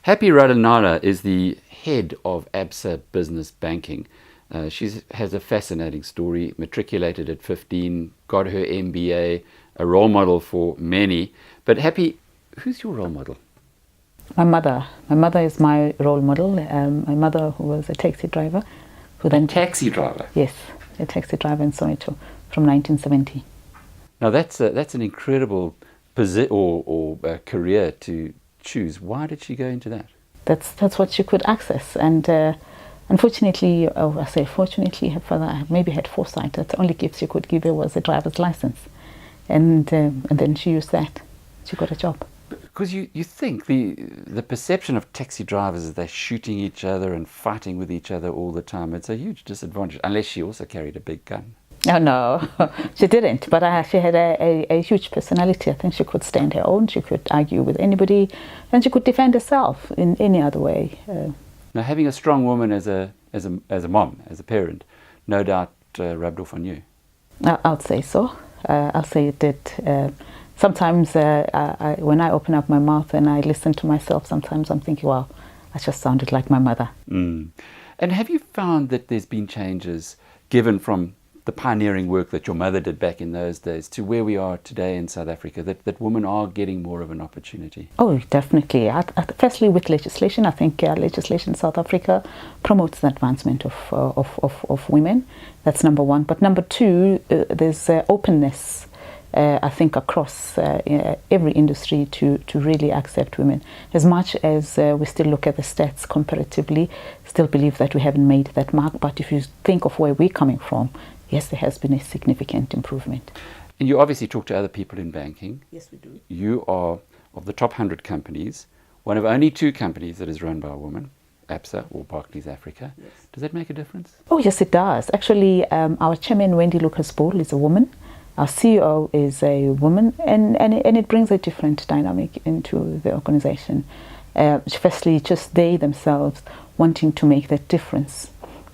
Happy Ralinana is the head of ABSA Business Banking. She has a fascinating story, matriculated at 15, got her MBA, a role model for many. But Happy, who's your role model? My mother. My mother is my role model. My mother, who was a taxi driver. Taxi driver? Yes, a taxi driver in Soweto from 1970. Now that's an incredible career to choose. Why did she go into that? That's what she could access, and unfortunately, I say fortunately, her father maybe had foresight. That the only gift she could give her was a driver's license, and then she used that. She got a job. Because you think the perception of taxi drivers is they're shooting each other and fighting with each other all the time. It's a huge disadvantage, unless she also carried a big gun. No, she didn't. But she had a huge personality. I think she could stand her own. She could argue with anybody, and she could defend herself in any other way. Now, having a strong woman as a mom, as a parent, no doubt rubbed off on you. I'll say so. I'll say it did. Sometimes when I open up my mouth and I listen to myself, sometimes I'm thinking, wow, I just sounded like my mother. Mm. And have you found that there's been changes given from the pioneering work that your mother did back in those days to where we are today in South Africa, that women are getting more of an opportunity? Oh, definitely. Firstly, with legislation, I think legislation in South Africa promotes the advancement of women. That's number one. But number two, there's openness, I think, across every industry to really accept women. As much as we still look at the stats comparatively, still believe that we haven't made that mark. But if you think of where we're coming from, yes, there has been a significant improvement. And you obviously talk to other people in banking. Yes, we do. You are, of the top 100 companies, one of only 2 companies that is run by a woman, ABSA or Barclays Africa. Yes. Does that make a difference? Oh, yes, it does. Actually, our chairman, Wendy Lucas-Ball, is a woman. Our CEO is a woman, and it brings a different dynamic into the organization. Firstly, just they themselves wanting to make that difference.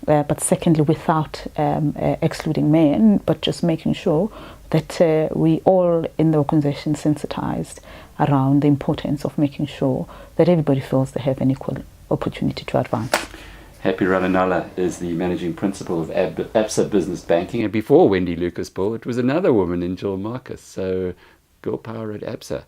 But secondly, without excluding men, but just making sure that we all in the organization sensitized around the importance of making sure that everybody feels they have an equal opportunity to advance. Happy Ralinala is the managing principal of ABSA Business Banking, and before Wendy Lucas-Ball, it was another woman in Jill Marcus. So, girl power at ABSA.